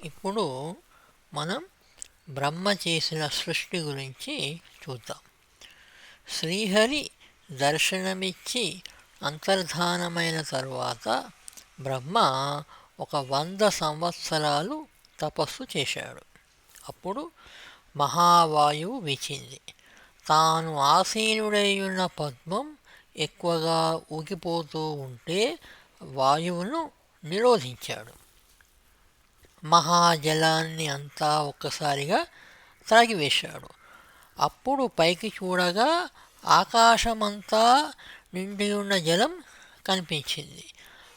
ఇప్పుడు మనం బ్రహ్మ చేసిన సృష్టి గురించి చూద్దాం. శ్రీహరి దర్శనమిచ్చి అంతర్ధానమైన తరువాత బ్రహ్మ ఒక 100 సంవత్సరాలు తపస్సు చేశాడు. అప్పుడు మహావాయువు వీచింది. తాను ఆసీనుడై ఉన్న పద్మం ఎక్కువగా ఊగిపోతూ ఉంటే వాయువును నిరోధించాడు. మహాజలాన్ని అంతా ఒక్కసారిగా త్రాగివేశాడు. అప్పుడు పైకి చూడగా ఆకాశమంతా నిండి ఉన్న జలం కనిపించింది.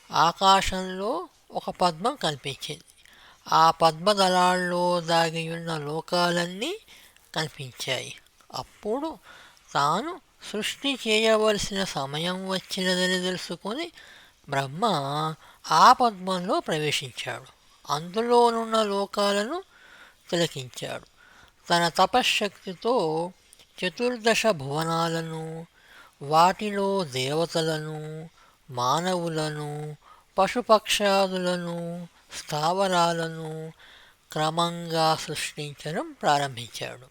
ఆకాశంలో ఒక పద్మం కనిపించింది. ఆ పద్మదళాల్లో దాగి ఉన్న లోకాలన్నీ కనిపించాయి. అప్పుడు తాను సృష్టి చేయవలసిన సమయం వచ్చినదని తెలుసుకొని బ్రహ్మ ఆ పద్మంలో ప్రవేశించాడు. అందులోనున్న లోకాలను తిలకించాడు. తన తపశ్శక్తితో 14 భువనాలను, వాటిలో దేవతలను, మానవులను, పశుపక్షాదులను, స్థావరాలను క్రమంగా సృష్టించడం ప్రారంభించాడు.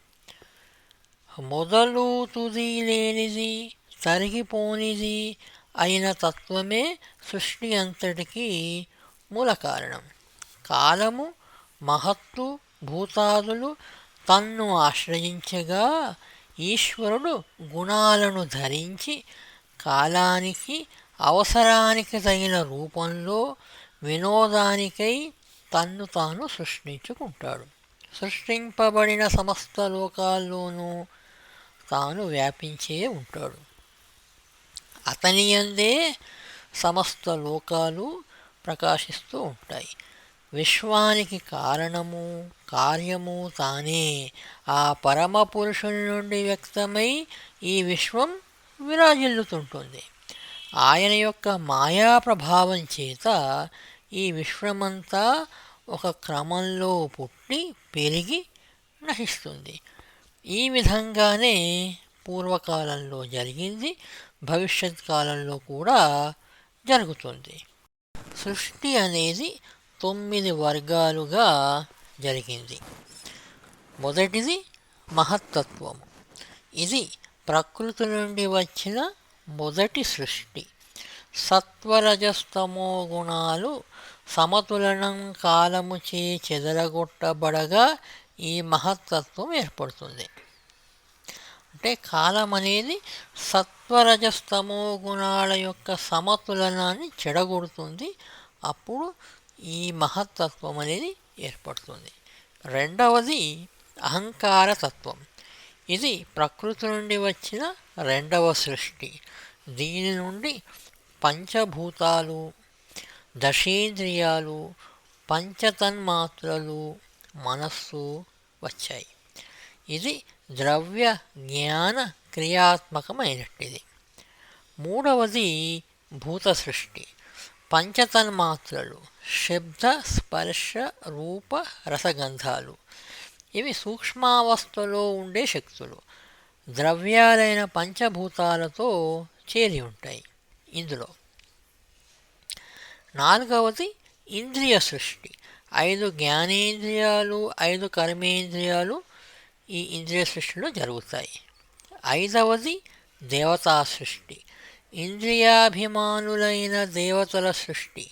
మొదలు తుది లేనిది, తరిగిపోనిది అయిన తత్వమే సృష్టి అంతటికీ మూల కారణం. కాలము, మహత్తు, భూతాదులు తన్ను ఆశ్రయించగా ఈశ్వరుడు గుణాలను ధరించి కాలానికి అవసరానికి తగిన రూపంలో వినోదానికై తన్ను తాను సృష్టించుకుంటాడు. సృష్టింపబడిన సమస్త లోకాల్లోనూ తాను వ్యాపించే ఉంటాడు. అతని యందే సమస్త లోకాలు ప్రకాశిస్తూ ఉంటాయి. విశ్వానికి కారణము, కార్యము తానే. ఆ పరమ పురుషుని నుండి వ్యక్తమై ఈ విశ్వం విరాజిల్లుతుంటుంది. ఆయన యొక్క మాయా ప్రభావం చేత ఈ విశ్వమంతా ఒక క్రమంలో పుట్టి పెరిగి నశిస్తుంది. ఈ విధంగానే పూర్వకాలంలో జరిగింది, భవిష్యత్ కాలంలో కూడా జరుగుతుంది. సృష్టి అనేది 9 వర్గాలుగా జరిగింది. మొదటిది మహత్తత్వము. ఇది ప్రకృతి నుండి వచ్చిన మొదటి సృష్టి. సత్వరజస్తమో గుణాలు సమతులనం కాలముచే చెదరగొట్టబడగా ఈ మహత్తత్వం ఏర్పడుతుంది. అంటే కాలం అనేది సత్వరజస్తమో గుణాల యొక్క సమతులనాన్ని చెడగొడుతుంది. అప్పుడు ఈ మహత్తత్వం అనేది ఏర్పడుతుంది. రెండవది అహంకారతత్వం. ఇది ప్రకృతి నుండి వచ్చిన రెండవ సృష్టి. దీని నుండి పంచభూతాలు, దశేంద్రియాలు, పంచతన్మాత్రలు, మనస్సు వచ్చాయి. ఇది ద్రవ్య జ్ఞాన క్రియాత్మకమైనట్టిది. మూడవది భూత సృష్టి. పంచతన్మాత్రలు శబ్ద, స్పర్శ, రూప, రసగంధాలు. ఇవి సూక్ష్మావస్థలో ఉండే శక్తులు. ద్రవ్యాలైన పంచభూతాలతో చేరి ఉంటాయి ఇందులో. నాలుగవది ఇంద్రియ సృష్టి. 5 జ్ఞానేంద్రియాలు, 5 కర్మేంద్రియాలు ఈ ఇంద్రియ సృష్టిలో జరుగుతాయి. ఐదవది దేవతా సృష్టి. ఇంద్రియాభిమానులైన దేవతల సృష్టి.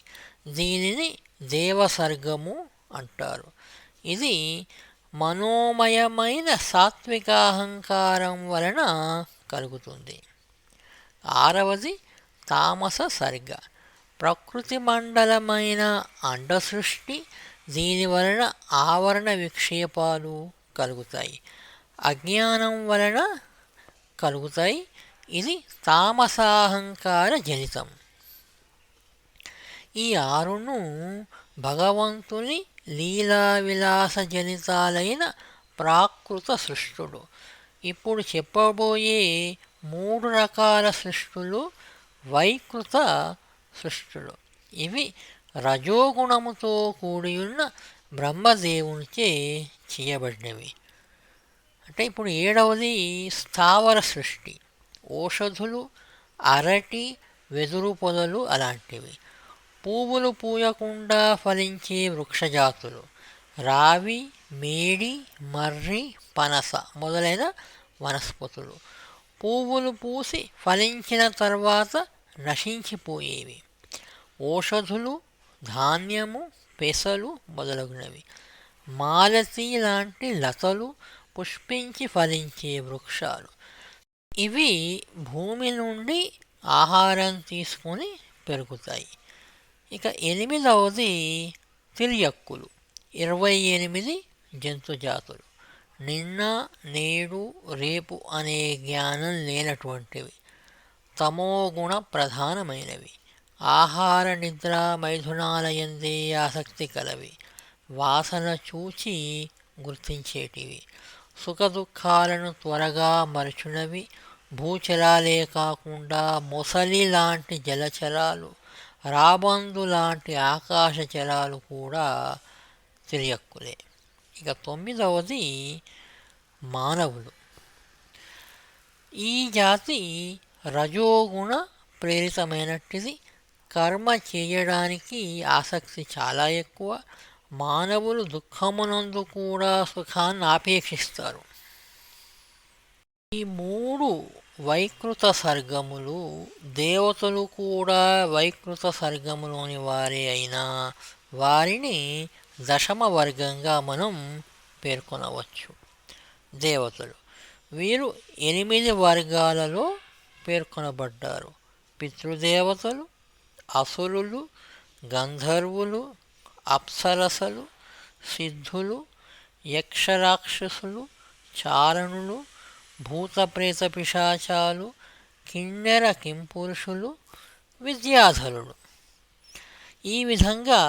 దీనిని దేవసర్గము అంటారు. ఇది మనోమయమైన సాత్వికాహంకారం వలన కలుగుతుంది. ఆరవది తామస సర్గ. ప్రకృతి మండలమైన అండ సృష్టి. దీని వలన ఆవరణ విక్షేపాలు కలుగుతాయి, అజ్ఞానం వలన కలుగుతాయి. ఇది తామసాహంకార జనితం. ఈ ఆరును భగవంతుని లీలా విలాస జనితాలైన ప్రాకృత సృష్టులు. ఇప్పుడు చెప్పబోయే 3 రకాల సృష్టులు వైకృత సృష్టులు. ఇవి రజోగుణముతో కూడియున్న బ్రహ్మదేవునిచే చేయబడినవి. అంటే ఇప్పుడు ఏడవది స్థావర సృష్టి. ఓషధులు, అరటి, వెదురు పొదలు అలాంటివి. పువ్వులు పూయకుండా ఫలించే వృక్షజాతులు. రావి, మేడి, మర్రి, పనస మొదలైన వనస్పతులు. పువ్వులు పూసి ఫలించిన తర్వాత నశించిపోయేవి. ఓషధులు, ధాన్యము, పెసలు మొదలగునవి. మాలతీ లాంటి లతలు, పుష్పించి ఫలించే వృక్షాలు. ఇవి భూమి నుండి ఆహారం తీసుకొని పెరుగుతాయి. ఇక ఎనిమిదవది తిర్యక్కులు. 28 జంతుజాతులు. నిన్న, నేడు, రేపు అనే జ్ఞానం లేనటువంటివి. తమోగుణ ప్రధానమైనవి. ఆహార నిద్ర మైథునాలయందే ఆసక్తి కలవి. వాసన చూచి గుర్తించేటివి. సుఖదుఖాలను త్వరగా మరచునవి. భూచరాలే కాకుండా మొసలి లాంటి జలచరాలు, రాబందు లాంటి ఆకాశచరాలు కూడా తిర్యక్కులే. ఇక 9వది మానవులు. ఈ జాతి రజోగుణ ప్రేరితమైనటిది. కర్మ చేయడానికి ఆసక్తి చాలా ఎక్కువ. మానవులు దుఃఖమునందు కూడా సుఖాన్ని ఆపేక్షిస్తారు. ఈ 3 వైకృత సర్గములు దేవతలు కూడా వైకృత సర్గములోని వారే అయినా వారిని దశమ వర్గంగా మనం పేర్కొనవచ్చు. దేవతలు వీరు 8 వర్గాలలో పేర్కొనబడ్డారు. పితృదేవతలు, అసురులు, గంధర్వులు, అప్సరసలు, సిద్ధులు, యక్షరాక్షసులు, చారణులు, భూతప్రేత పిశాచాలు, కిన్నెర కింపురుషులు, విద్యాధరులు. ఈ విధంగా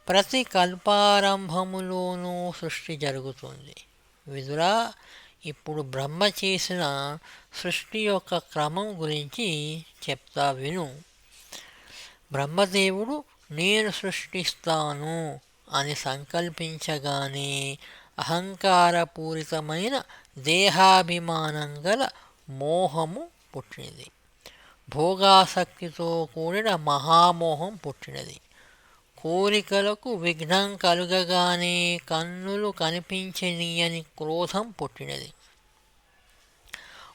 ప్రతి కల్పారంభములోనూ సృష్టి జరుగుతుంది. విదురా, ఇప్పుడు బ్రహ్మ చేసిన సృష్టి యొక్క క్రమం గురించి చెప్తా విను. బ్రహ్మదేవుడు నేను సృష్టిస్తాను అని సంకల్పించగానే అహంకారపూరితమైన దేహాభిమానం గల మోహము పుట్టినది. భోగాసక్తితో కూడిన మహామోహం పుట్టినది. కోరికలకు విఘ్నం కలుగగానే కన్నులు కనిపించనీయని క్రోధం పుట్టినది.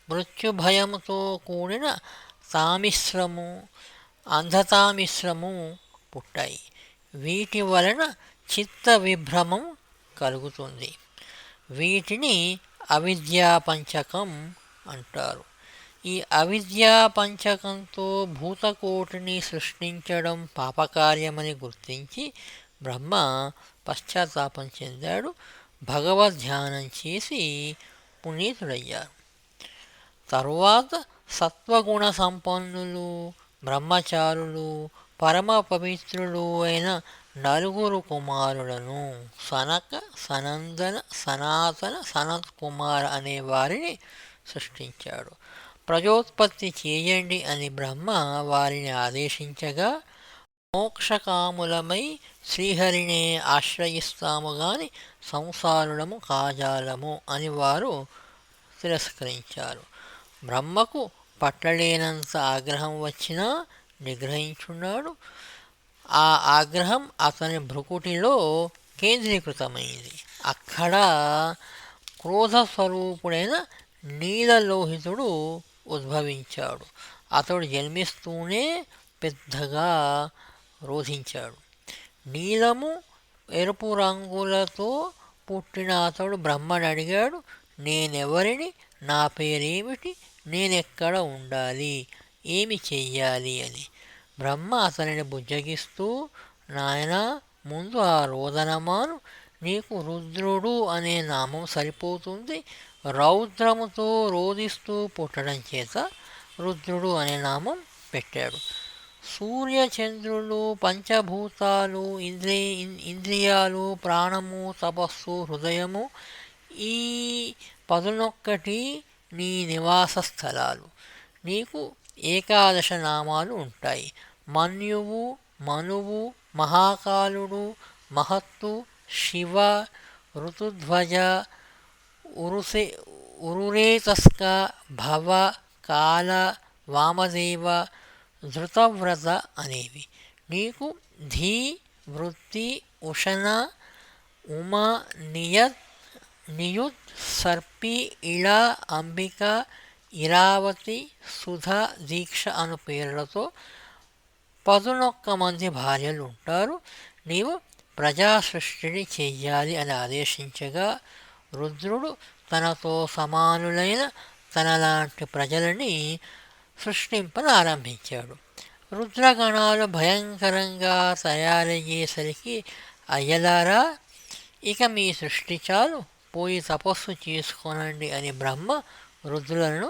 మృత్యుభయముతో కూడిన తామిశ్రము, అంధతామిశ్రము పుట్టాయి. వీటి వలన చిత్త విభ్రమం కలుగుతుంది. వీటిని అవిద్యాపంచకం అంటారు. ఈ అవిద్యాపంచకంతో భూతకోటిని సృష్టించడం పాపకార్యమని గుర్తించి బ్రహ్మ పశ్చాత్తాపం చెందాడు. భగవద్ధ్యానం చేసి పునీతుడయ్యారు. తరువాత సత్వగుణ సంపన్నులు, బ్రహ్మచారులు, పరమ పవిత్రులు అయిన 4 కుమారులను సనక, సనందన, సనాతన, సనత్కుమార అనే వారిని సృష్టించాడు. ప్రజోత్పత్తి చేయండి అని బ్రహ్మ వారిని ఆదేశించగా మోక్షకాములమై శ్రీహరినే ఆశ్రయిస్తాము గాని సంసారులము కాజాలము అని వారు తిరస్కరించారు. బ్రహ్మకు పట్టలేనంత ఆగ్రహం వచ్చినా నిగ్రహించున్నాడు. ఆ ఆగ్రహం అతని భృకుటిలో కేంద్రీకృతమైంది. అక్కడ క్రోధస్వరూపుడైన నీలలోహితుడు ఉద్భవించాడు. అతడు జన్మిస్తూనే పెద్దగా రోధించాడు. నీలము, ఎరుపు రంగులతో పుట్టిన అతడు బ్రహ్మని అడిగాడు, నేనెవరిని, నా పేరేమిటి, నేనెక్కడ ఉండాలి, ఏమి చెయ్యాలి అని. బ్రహ్మ అతనిని బుజ్జగిస్తూ, నాయనా, ముందు ఆ రోదనమాను, నీకు రుద్రుడు అనే నామం సరిపోతుంది. రౌద్రముతో రోదిస్తూ పుట్టడం చేత రుద్రుడు అనే నామం పెట్టాడు. సూర్యచంద్రులు, పంచభూతాలు, ఇంద్రియాలు, ప్రాణము, తపస్సు, హృదయము, ఈ 11 నీ నివాస స్థలాలు. నీకు 11 నామాలు ఉంటాయి. మన్యువు, మనువు, మహాకాలుడు, మహత్తు, శివ, ఋతుధ్వజ, ఉరురేతస్క, భవ, కాల, వామదేవ, ధృతవ్రత అనేవి. నీకు ధీ, వృత్తి, ఉషణ, ఉమా, నియత్, నియుత్, సర్పి, ఇళ, అంబిక, ఇరావతి, సుధ, దీక్ష అను పేర్లతో 11 మంది భార్యలు ఉంటారు. నీవు ప్రజా సృష్టిని చెయ్యాలి అని ఆదేశించగా రుద్రుడు తనతో సమానులైన తనలాంటి ప్రజలని సృష్టింపనారంభించాడు. రుద్రగణాలు భయంకరంగా తయారయ్యేసరికి అయ్యలారా, ఇక మీ సృష్టి చాలు, పోయి తపస్సు చేసుకోనండి అని బ్రహ్మ రుద్రులను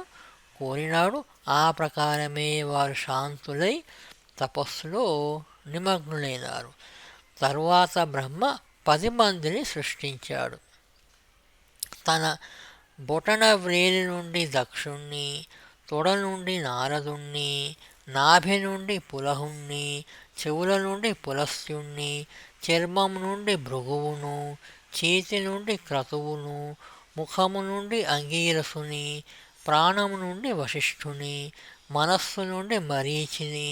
కోరినాడు. ఆ ప్రకారమే వారు శాంతులై తపస్సులో నిమగ్నులైనారు. తరువాత బ్రహ్మ 10 మందిని సృష్టించాడు. తన బొటన వ్రేలి నుండి దక్షుణ్ణి, తొడ నుండి నారదుణ్ణి, నాభి నుండి పులహుణ్ణి, చెవుల నుండి పులస్త్యుణ్ణి, చర్మం నుండి భృగువును, చేతి నుండి క్రతువును, ముఖము నుండి అంగీరసుని, ప్రాణము నుండి వశిష్ఠుని, మనస్సు నుండి మరీచిని,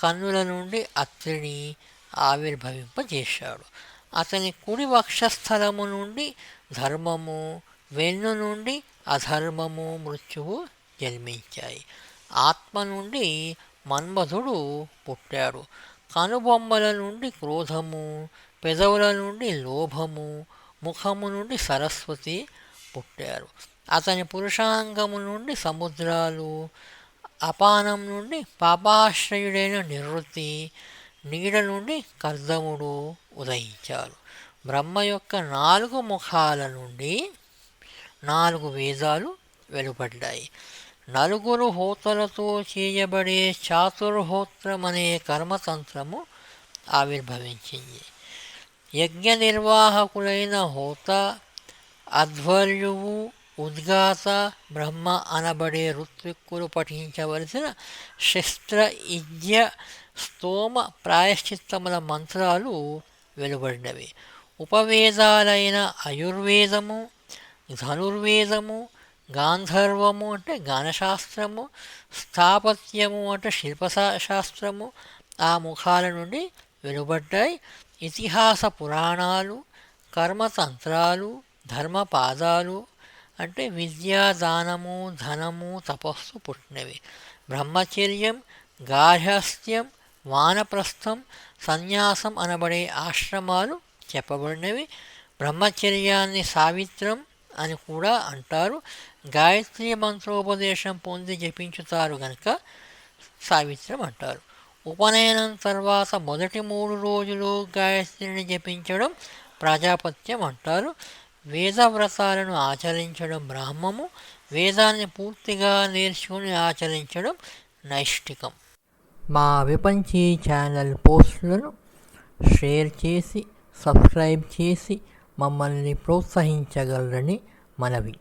కన్నుల నుండి అత్రిని ఆవిర్భవింపజేశాడు. అతని కుడి వక్షస్థలము నుండి ధర్మము, వెన్ను నుండి అధర్మము, మృత్యువు జన్మించాయి. ఆత్మ నుండి మన్మధుడు పుట్టాడు. కనుబొమ్మల నుండి క్రోధము, పెదవుల నుండి లోభము, ముఖము నుండి సరస్వతి పుట్టారు. అతని పురుషాంగము నుండి సముద్రాలు, అపానం నుండి పాపాశ్రయుడైన నివృత్తి, నీడ నుండి కర్దముడు ఉదయించారు. బ్రహ్మ యొక్క 4 ముఖాల నుండి 4 వేదాలు వెలువడ్డాయి. 4 హోతలతో చేయబడే చాతుర్హోత్రమనే కర్మతంత్రము ఆవిర్భవించింది. యజ్ఞ నిర్వాహకులైన హోత, అధ్వర్యువు, ఉద్గాత, బ్రహ్మ అనబడే ఋత్విక్కులు పఠించవలసిన శస్త్ర, యజ్ఞ, స్తోమ, ప్రాయశ్చిత్తముల మంత్రాలు వెలువడినవి. ఉపవేదాలైన ఆయుర్వేదము, ధనుర్వేదము, గాంధర్వము అంటే గానశాస్త్రము, స్థాపత్యము అంటే శిల్పశాస్త్రము ఆ ముఖాల నుండి వెలువడ్డాయి. ఇతిహాస పురాణాలు, కర్మతంత్రాలు, ధర్మపాదాలు అంటే విద్యా, దానము, ధనము, తపస్సు పుట్టినవి. బ్రహ్మచర్యం, గార్హస్థ్యం, వానప్రస్థం, సన్యాసం అనబడే ఆశ్రమాలు చెప్పబడినవి. బ్రహ్మచర్యాన్ని సావిత్రం అని కూడా అంటారు. గాయత్రి మంత్రోపదేశం పొంది జపించుతారు గనక సావిత్రం అంటారు. ఉపనయనం తర్వాత మొదటి 3 రోజులు గాయత్రిని జపించడం ప్రజాపత్యం అంటారు. వేదవ్రతాలను ఆచరించడం బ్రాహ్మము, వేదాన్ని పూర్తిగా నేర్చుకుని ఆచరించడం నైష్టికం. మా విపంచీ ఛానల్ పోస్టులను షేర్ చేసి సబ్స్క్రైబ్ చేసి మమ్మల్ని ప్రోత్సహించగలరని మనవి.